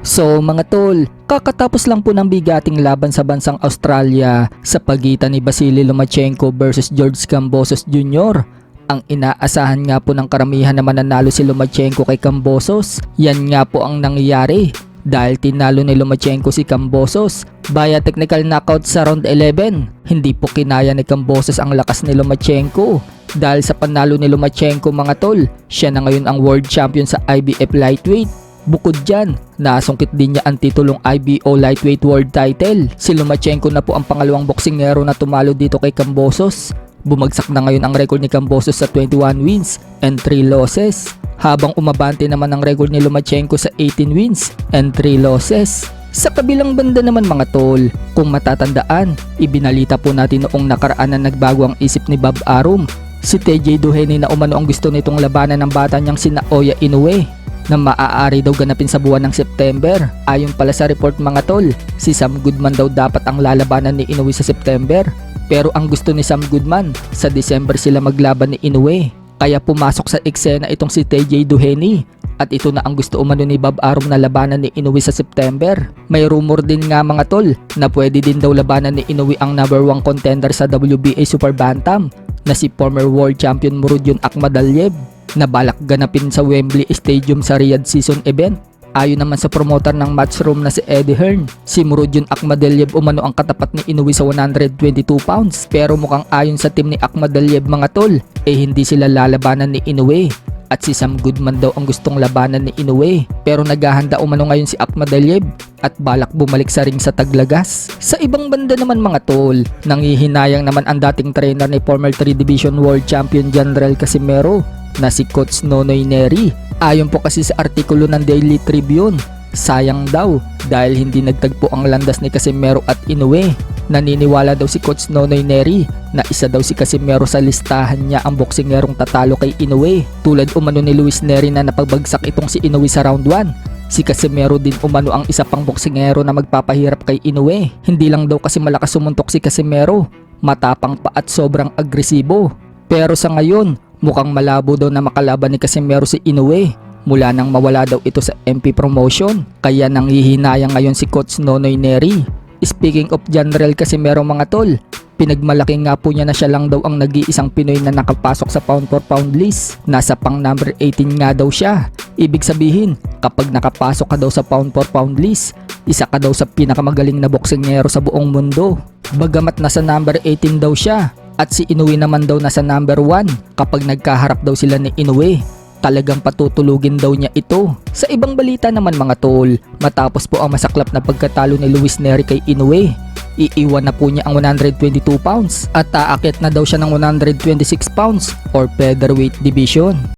So mga tol, kakatapos lang po ng bigating laban sa bansang Australia sa pagitan ni Vasily Lomachenko versus George Kambosos Jr. Ang inaasahan nga po ng karamihan na mananalo si Lomachenko kay Kambosos. Yan nga po ang nangyayari dahil tinalo ni Lomachenko si Kambosos via technical knockout sa round 11. Hindi po kinaya ni Kambosos ang lakas ni Lomachenko. Dahil sa panalo ni Lomachenko mga tol, siya na ngayon ang world champion sa IBF lightweight. Bukod dyan, nasungkit din niya ang titulong IBO lightweight world title. Si Lomachenko na po ang pangalawang boksingero na tumalo dito kay Kambosos. Bumagsak na ngayon ang record ni Kambosos sa 21 wins and 3 losses. Habang umabante naman ang record ni Lomachenko sa 18 wins and 3 losses. Sa kabilang banda naman mga tol, kung matatandaan, ibinalita po natin noong nakaraan na nagbago ang isip ni Bob Arum. Si TJ Duheny na umano ang gusto nitong labanan ng bata niyang si Naoya Inoue na maaari daw ganapin sa buwan ng September. Ayon pala sa report mga tol, si Sam Goodman daw dapat ang lalabanan ni Inoue sa September. Pero ang gusto ni Sam Goodman, sa December sila maglaban ni Inoue. Kaya pumasok sa eksena itong si TJ Duheny. At ito na ang gusto umano ni Bob Arum na labanan ni Inoue sa September. May rumor din nga mga tol na pwede din daw labanan ni Inoue ang number 1 contender sa WBA Super Bantam na si former world champion Murodjon Akhmadaliev na balak ganapin sa Wembley Stadium sa Riyadh season event. Ayon naman sa promoter ng Matchroom na si Eddie Hearn, si Murodjon Akhmadaliev umano ang katapat ni Inoue sa 122 pounds. Pero mukhang ayon sa team ni Akhmadaliev mga tol, hindi sila lalabanan ni Inoue. At si Sam Goodman daw ang gustong labanan ni Inoue. Pero naghahanda umano ngayon si Akhmadaliev at balak bumalik sa ring sa Taglagas. Sa ibang banda naman mga tol, nanghihinayang naman ang dating trainer ni former 3 Division World Champion General Casimero na si Coach Nonoy Neri. Ayon po kasi sa artikulo ng Daily Tribune, sayang daw dahil hindi nagtagpo ang landas ni Casimero at Inoue. Naniniwala daw si Coach Nonoy Neri na isa daw si Casimero sa listahan niya ang boksingerong tatalo kay Inoue. Tulad umano ni Luis Neri na napagbagsak itong si Inoue sa round 1. Si Casimero din umano ang isa pang boksingero na magpapahirap kay Inoue. Hindi lang daw kasi malakas sumuntok si Casimero, matapang pa at sobrang agresibo. Pero sa ngayon, mukhang malabo daw na makalaban ni Casimero si Inoue mula nang mawala daw ito sa MP promotion. Kaya nanghihinayang ngayon si Coach Nonoy Neri. Speaking of General Casimero mga tol, pinagmalaki nga po niya na siya lang daw ang nag-iisang Pinoy na nakapasok sa pound for pound list. Nasa pang number 18 nga daw siya. Ibig sabihin, kapag nakapasok ka daw sa pound for pound list, isa ka daw sa pinakamagaling na boksingero sa buong mundo. Bagamat nasa number 18 daw siya, at si Inoue naman daw nasa number 1 kapag nagkaharap daw sila ni Inoue. Talagang patutulugin daw niya ito. Sa ibang balita naman mga tol, matapos po ang masaklap na pagkatalo ni Luis Neri kay Inoue, iiwan na po niya ang 122 pounds at aakit na daw siya ng 126 pounds or featherweight division.